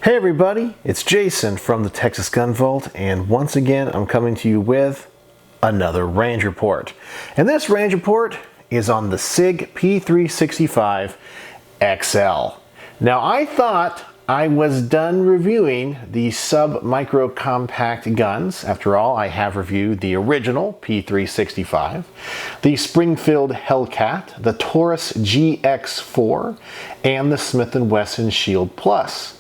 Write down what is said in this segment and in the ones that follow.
Hey everybody, it's Jason from the Texas Gun Vault, and once again I'm coming to you with another range report. And this range report is on the Sig P365 XL. Now I thought I was done reviewing the sub-micro compact guns. After all, I have reviewed the original P365, the Springfield Hellcat, the Taurus GX4, and the Smith & Wesson Shield Plus.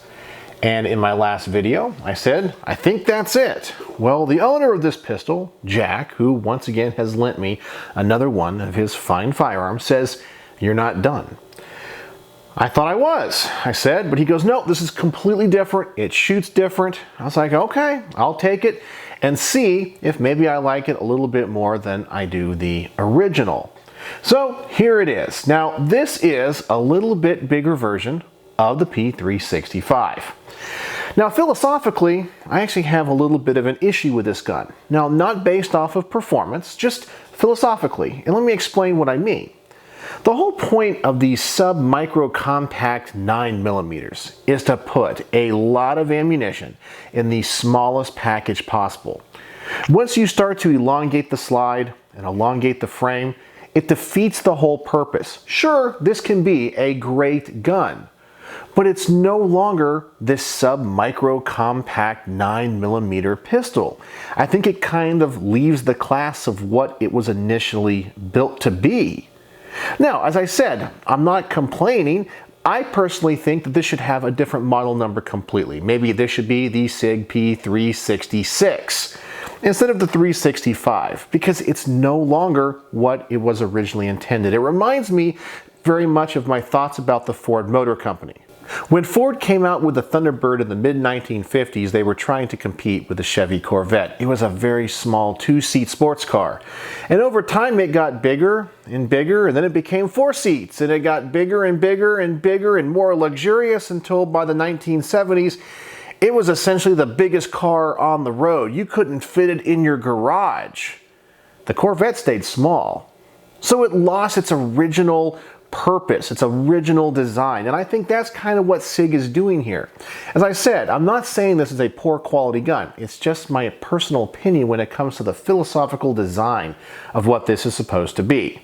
And in my last video, I said, I think that's it. Well, the owner of this pistol, Jack, who once again has lent me another one of his fine firearms, says, you're not done. I thought I was, I said, but he goes, no, this is completely different. It shoots different. I was like, okay, I'll take it and see if maybe I like it a little bit more than I do the original. So here it is. Now, this is a little bit bigger version of the P365. Now, philosophically, I actually have a little bit of an issue with this gun. Now, not based off of performance, just philosophically. And let me explain what I mean. The whole point of the sub-micro compact 9mm is to put a lot of ammunition in the smallest package possible. Once you start to elongate the slide and elongate the frame, it defeats the whole purpose. Sure, this can be a great gun, but it's no longer this sub-micro compact 9mm pistol. I think it kind of leaves the class of what it was initially built to be. Now, as I said, I'm not complaining. I personally think that this should have a different model number completely. Maybe this should be the Sig P366 instead of the 365, because it's no longer what it was originally intended. It reminds me very much of my thoughts about the Ford Motor Company. When Ford came out with the Thunderbird in the mid-1950s, they were trying to compete with the Chevy Corvette. It was a very small two-seat sports car. And over time it got bigger and bigger, and then it became 4 seats, and it got bigger and bigger and bigger and more luxurious until by the 1970s, it was essentially the biggest car on the road. You couldn't fit it in your garage. The Corvette stayed small. So it lost its original purpose, its original design, and I think that's kind of what Sig is doing here. As I said, I'm not saying this is a poor quality gun. It's just my personal opinion when it comes to the philosophical design of what this is supposed to be.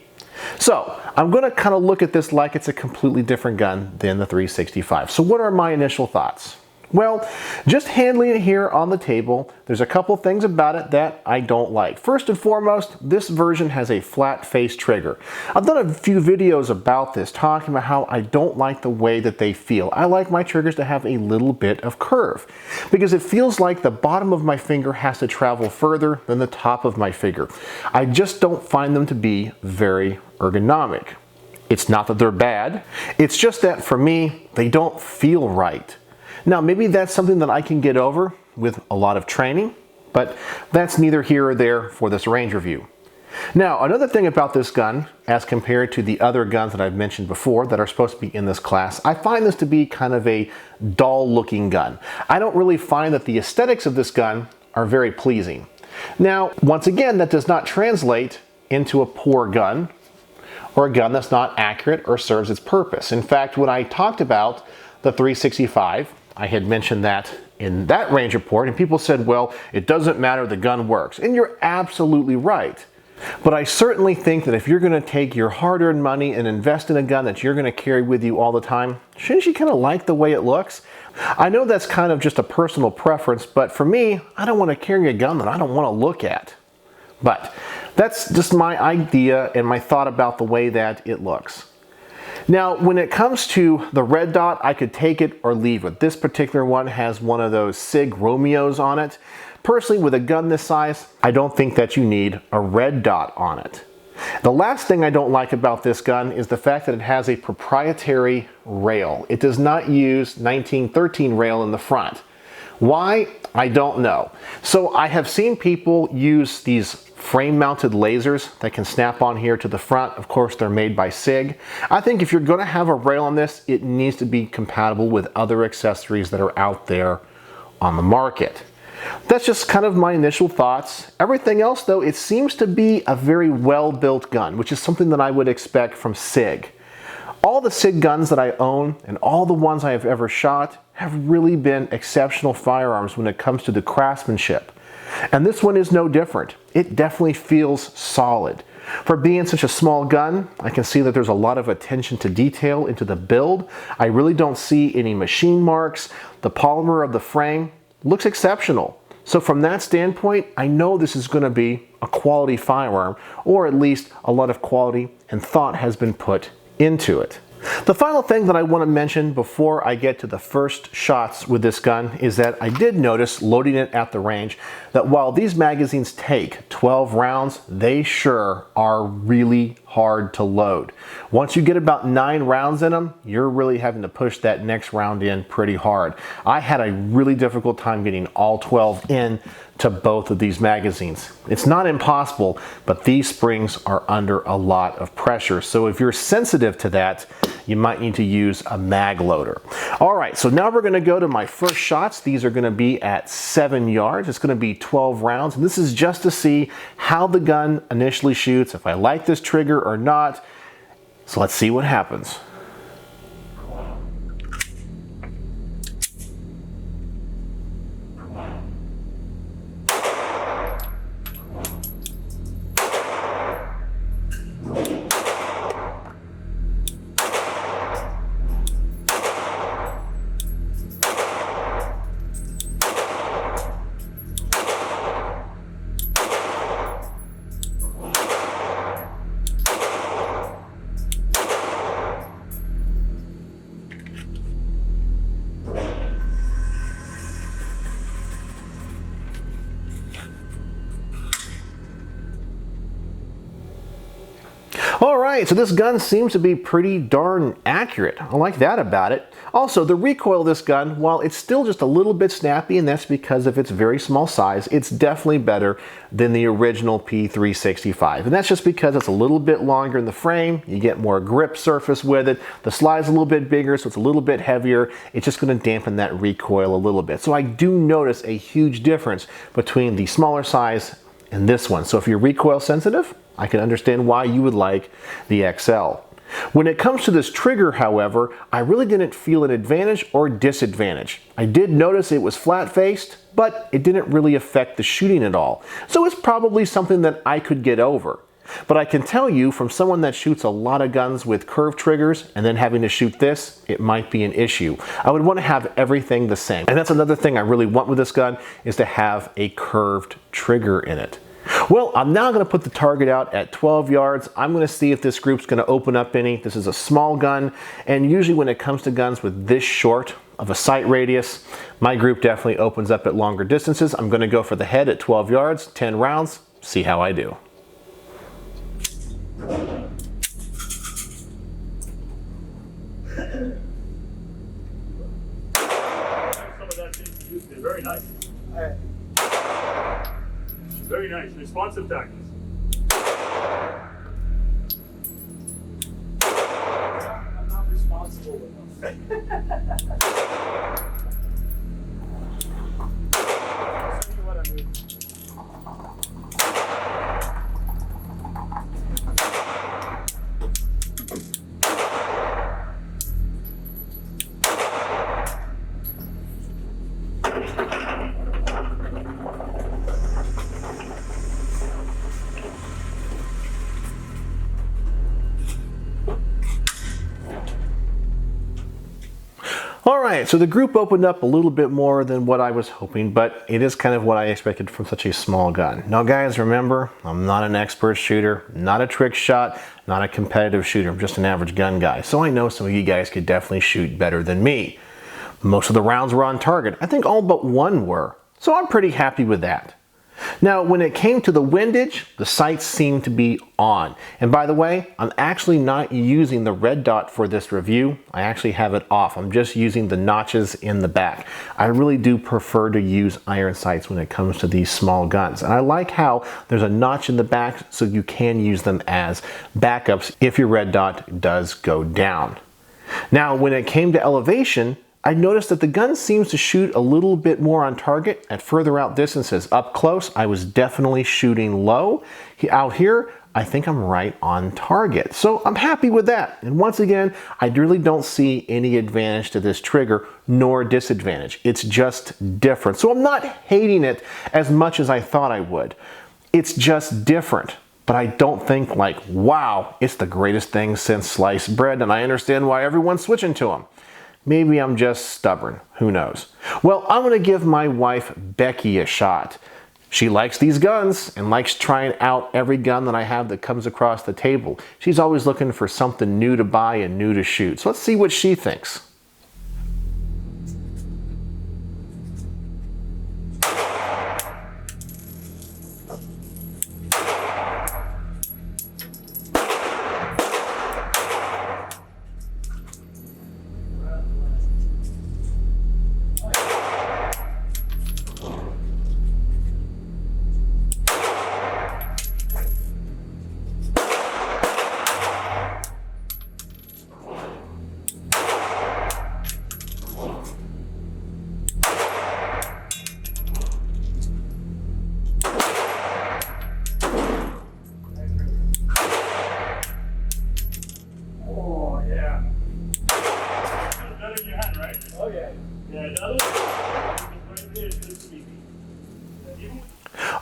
So I'm going to kind of look at this like it's a completely different gun than the 365. So what are my initial thoughts? Well, just handling it here on the table, there's a couple things about it that I don't like. First and foremost, this version has a flat face trigger. I've done a few videos about this, talking about how I don't like the way that they feel. I like my triggers to have a little bit of curve, because it feels like the bottom of my finger has to travel further than the top of my finger. I just don't find them to be very ergonomic. It's not that they're bad, it's just that for me, they don't feel right. Now, maybe that's something that I can get over with a lot of training, but that's neither here or there for this range review. Now, another thing about this gun, as compared to the other guns that I've mentioned before that are supposed to be in this class, I find this to be kind of a dull-looking gun. I don't really find that the aesthetics of this gun are very pleasing. Now, once again, that does not translate into a poor gun or a gun that's not accurate or serves its purpose. In fact, when I talked about the 365, I had mentioned that in that range report, and people said, well, it doesn't matter, the gun works. And you're absolutely right. But I certainly think that if you're going to take your hard-earned money and invest in a gun that you're going to carry with you all the time, shouldn't you kind of like the way it looks? I know that's kind of just a personal preference, but for me, I don't want to carry a gun that I don't want to look at. But that's just my idea and my thought about the way that it looks. Now, when it comes to the red dot, I could take it or leave it. This particular one has one of those Sig Romeos on it. Personally, with a gun this size, I don't think that you need a red dot on it. The last thing I don't like about this gun is the fact that it has a proprietary rail. It does not use 1913 rail in the front. Why? I don't know. So I have seen people use these frame-mounted lasers that can snap on here to the front. Of course, they're made by Sig. I think if you're going to have a rail on this, it needs to be compatible with other accessories that are out there on the market. That's just kind of my initial thoughts. Everything else, though, it seems to be a very well-built gun, which is something that I would expect from Sig. All the Sig guns that I own and all the ones I have ever shot, have really been exceptional firearms when it comes to the craftsmanship. And this one is no different. It definitely feels solid. For being such a small gun, I can see that there's a lot of attention to detail into the build. I really don't see any machine marks. The polymer of the frame looks exceptional. So from that standpoint, I know this is going to be a quality firearm, or at least a lot of quality and thought has been put into it. The final thing that I want to mention before I get to the first shots with this gun is that I did notice loading it at the range that while these magazines take 12 rounds, they sure are really hard to load. Once you get about 9 rounds in them, you're really having to push that next round in pretty hard. I had a really difficult time getting all 12 in to both of these magazines. It's not impossible, but these springs are under a lot of pressure. So if you're sensitive to that, you might need to use a mag loader. All right, so now we're gonna go to my first shots. These are gonna be at 7 yards. It's gonna be 12 rounds. And this is just to see how the gun initially shoots, if I like this trigger or not. So let's see what happens. All right, so this gun seems to be pretty darn accurate. I like that about it. Also, the recoil of this gun, while it's still just a little bit snappy, and that's because of its very small size, it's definitely better than the original P365. And that's just because it's a little bit longer in the frame, you get more grip surface with it, the slide's a little bit bigger, so it's a little bit heavier. It's just gonna dampen that recoil a little bit. So I do notice a huge difference between the smaller size and this one. So if you're recoil sensitive, I can understand why you would like the XL. When it comes to this trigger, however, I really didn't feel an advantage or disadvantage. I did notice it was flat-faced, but it didn't really affect the shooting at all. So it's probably something that I could get over. But I can tell you, from someone that shoots a lot of guns with curved triggers and then having to shoot this, it might be an issue. I would want to have everything the same. And that's another thing I really want with this gun, is to have a curved trigger in it. Well, I'm now going to put the target out at 12 yards. I'm going to see if this group's going to open up any. This is a small gun, and usually when it comes to guns with this short of a sight radius, my group definitely opens up at longer distances. I'm going to go for the head at 12 yards, 10 rounds, see how I do. Very nice. Very nice. Responsive tactics. I'm not responsible enough. See what I mean. Alright, so the group opened up a little bit more than what I was hoping, but it is kind of what I expected from such a small gun. Now guys, remember, I'm not an expert shooter, not a trick shot, not a competitive shooter, I'm just an average gun guy. So I know some of you guys could definitely shoot better than me. Most of the rounds were on target. I think all but one were. So I'm pretty happy with that. Now, when it came to the windage, the sights seemed to be on. And by the way, I'm actually not using the red dot for this review. I actually have it off. I'm just using the notches in the back. I really do prefer to use iron sights when it comes to these small guns. And I like how there's a notch in the back so you can use them as backups if your red dot does go down. Now, when it came to elevation, I noticed that the gun seems to shoot a little bit more on target at further out distances. Up close, I was definitely shooting low. Out here, I think I'm right on target. So I'm happy with that. And once again, I really don't see any advantage to this trigger nor disadvantage. It's just different. So I'm not hating it as much as I thought I would. It's just different. But I don't think like, wow, it's the greatest thing since sliced bread, and I understand why everyone's switching to them. Maybe I'm just stubborn, who knows. Well, I'm gonna give my wife Becky a shot. She likes these guns and likes trying out every gun that I have that comes across the table. She's always looking for something new to buy and new to shoot. So let's see what she thinks.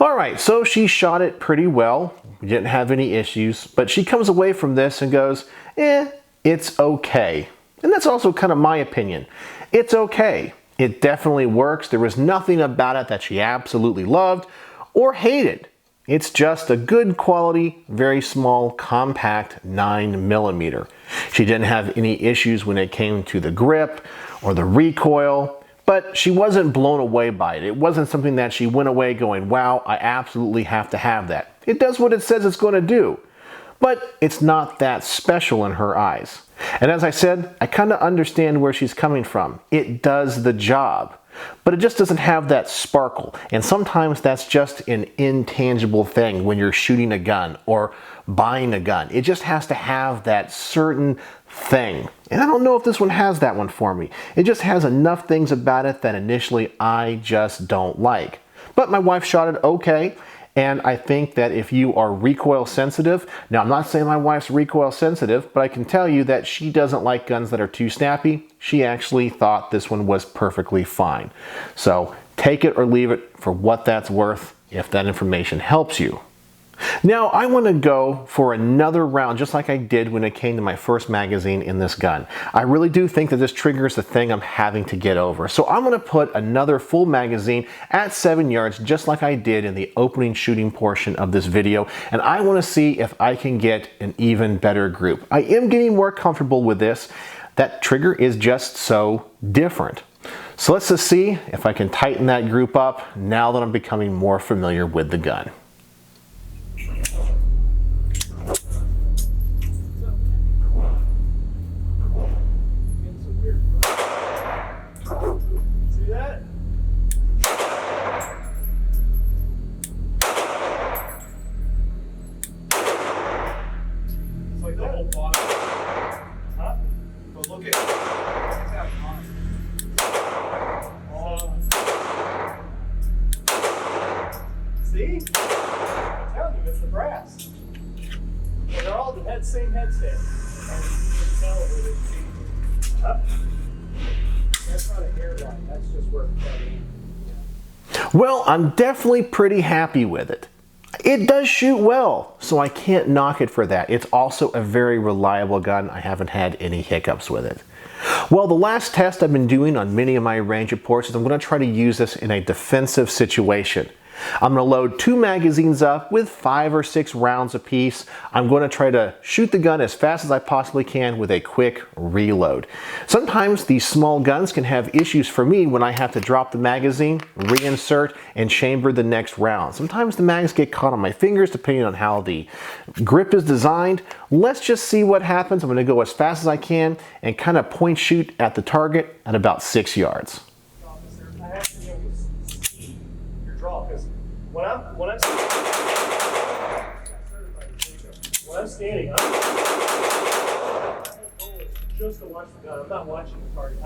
All right, so she shot it pretty well. We didn't have any issues, but she comes away from this and goes, it's okay. And that's also kind of my opinion. It's okay. It definitely works. There was nothing about it that she absolutely loved or hated. It's just a good quality, very small, compact 9mm. She didn't have any issues when it came to the grip or the recoil. But she wasn't blown away by it. It wasn't something that she went away going, wow, I absolutely have to have that. It does what it says it's going to do. But it's not that special in her eyes. And as I said, I kind of understand where she's coming from. It does the job. But it just doesn't have that sparkle. And sometimes that's just an intangible thing when you're shooting a gun or buying a gun. It just has to have that certain thing. And I don't know if this one has that one for me. It just has enough things about it that initially I just don't like. But my wife shot it okay. And I think that if you are recoil sensitive, now I'm not saying my wife's recoil sensitive, but I can tell you that she doesn't like guns that are too snappy. She actually thought this one was perfectly fine. So take it or leave it for what that's worth if that information helps you. Now I want to go for another round just like I did when it came to my first magazine in this gun. I really do think that this trigger is the thing I'm having to get over. So I'm going to put another full magazine at 7 yards just like I did in the opening shooting portion of this video, and I want to see if I can get an even better group. I am getting more comfortable with this. That trigger is just so different. So let's just see if I can tighten that group up now that I'm becoming more familiar with the gun. See? I'm telling you, it's the brass. Well, they're all the same headset. And you can tell where it's That's not a hair line, that's just where it's cutting. Well, I'm definitely pretty happy with it. It does shoot well, so I can't knock it for that. It's also a very reliable gun. I haven't had any hiccups with it. Well, the last test I've been doing on many of my range reports is I'm going to try to use this in a defensive situation. I'm going to load 2 magazines up with 5 or 6 rounds apiece. I'm going to try to shoot the gun as fast as I possibly can with a quick reload. Sometimes these small guns can have issues for me when I have to drop the magazine, reinsert, and chamber the next round. Sometimes the mags get caught on my fingers depending on how the grip is designed. Let's just see what happens. I'm going to go as fast as I can and kind of point shoot at the target at about 6 yards. I have to be able to see your draw, because when I'm standing, my whole goal is just to watch the gun. I'm not watching the target.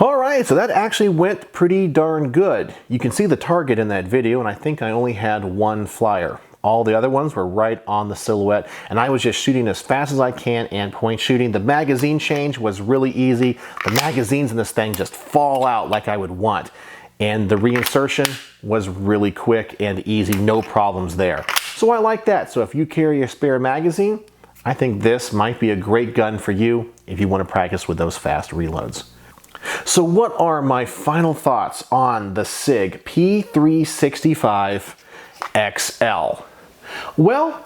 All right, so that actually went pretty darn good. You can see the target in that video, and I think I only had 1 flyer. All the other ones were right on the silhouette, and I was just shooting as fast as I can and point shooting. The magazine change was really easy. The magazines in this thing just fall out like I would want. And the reinsertion was really quick and easy, no problems there. So I like that. So if you carry a spare magazine, I think this might be a great gun for you if you want to practice with those fast reloads. So what are my final thoughts on the Sig P365 XL? Well,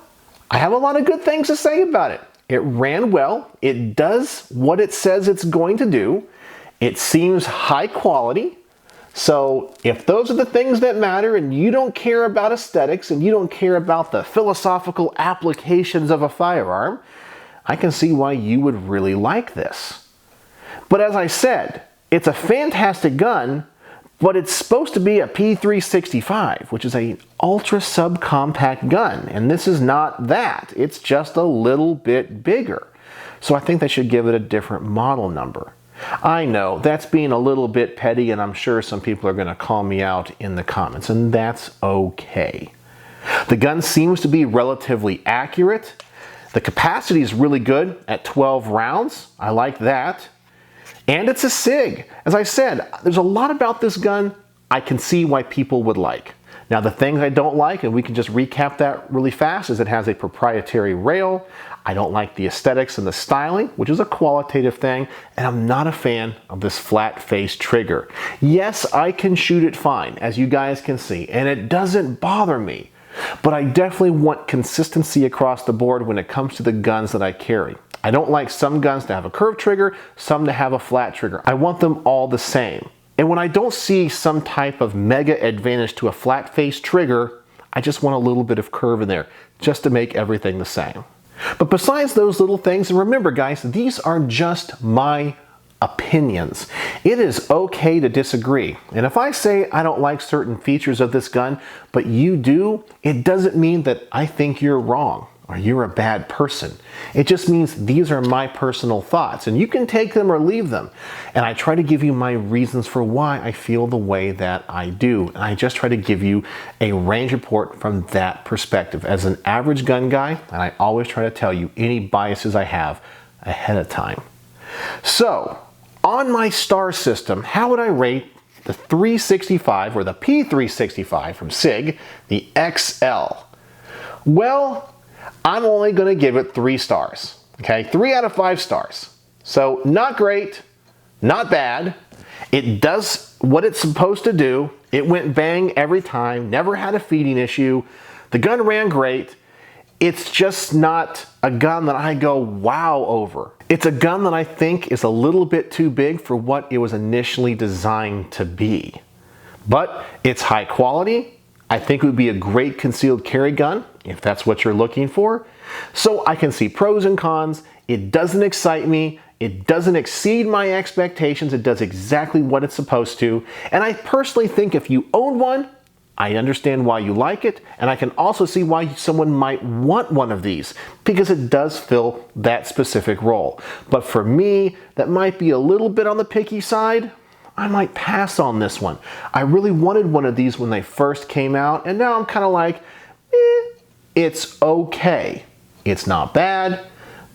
I have a lot of good things to say about it. It ran well. It does what it says it's going to do. It seems high quality. So if those are the things that matter and you don't care about aesthetics and you don't care about the philosophical applications of a firearm, I can see why you would really like this. But as I said, it's a fantastic gun, but it's supposed to be a P365, which is an ultra subcompact gun, and this is not that. It's just a little bit bigger. So I think they should give it a different model number. I know that's being a little bit petty, and I'm sure some people are going to call me out in the comments, and that's okay. The gun seems to be relatively accurate. The capacity is really good at 12 rounds. I like that. And it's a Sig. As I said, there's a lot about this gun I can see why people would like. Now the things I don't like, and we can just recap that really fast, is it has a proprietary rail. I don't like the aesthetics and the styling, which is a qualitative thing, and I'm not a fan of this flat face trigger. Yes, I can shoot it fine, as you guys can see, and it doesn't bother me. But I definitely want consistency across the board when it comes to the guns that I carry. I don't like some guns to have a curved trigger, some to have a flat trigger. I want them all the same. And when I don't see some type of mega advantage to a flat face trigger, I just want a little bit of curve in there, just to make everything the same. But besides those little things, and remember guys, these are just my opinions. It is okay to disagree. And if I say I don't like certain features of this gun, but you do, it doesn't mean that I think you're wrong or you're a bad person. It just means these are my personal thoughts, and you can take them or leave them. And I try to give you my reasons for why I feel the way that I do. And I just try to give you a range report from that perspective. As an average gun guy, and I always try to tell you any biases I have ahead of time. So, on my star system, how would I rate the 365 or the P365 from Sig, the XL? Well, I'm only going to give it 3 stars. Okay, 3 out of 5 stars. So not great, not bad. It does what it's supposed to do. It went bang every time, never had a feeding issue. The gun ran great. It's just not a gun that I go wow over. It's a gun that I think is a little bit too big for what it was initially designed to be. But it's high quality. I think it would be a great concealed carry gun if that's what you're looking for. So I can see pros and cons. It doesn't excite me. It doesn't exceed my expectations. It does exactly what it's supposed to. And I personally think if you own one, I understand why you like it, and I can also see why someone might want one of these, because it does fill that specific role. But for me, that might be a little bit on the picky side. I might pass on this one. I really wanted one of these when they first came out, and now I'm kind of like, it's okay. It's not bad,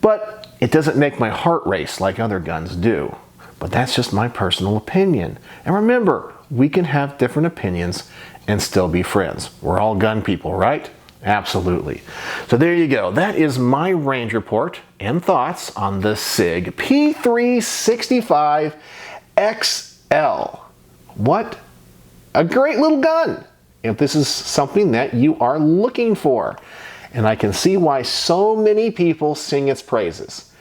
but it doesn't make my heart race like other guns do. But that's just my personal opinion. And remember, we can have different opinions and still be friends. We're all gun people, right? Absolutely. So there you go. That is my range report and thoughts on the Sig P365 XL. What a great little gun if this is something that you are looking for. And I can see why so many people sing its praises.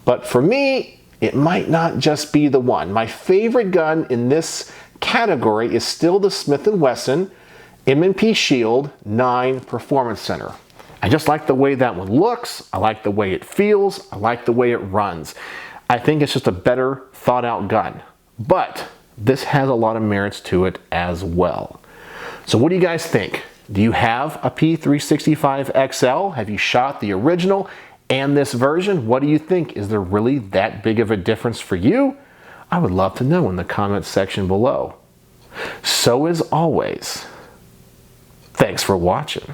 But for me, it might not just be the one. My favorite gun in this category is still the Smith & Wesson M&P Shield 9 Performance Center. I just like the way that one looks. I like the way it feels. I like the way it runs. I think it's just a better thought out gun. But this has a lot of merits to it as well. So what do you guys think? Do you have a P365 XL? Have you shot the original and this version? What do you think? Is there really that big of a difference for you? I would love to know in the comments section below. So as always, thanks for watching.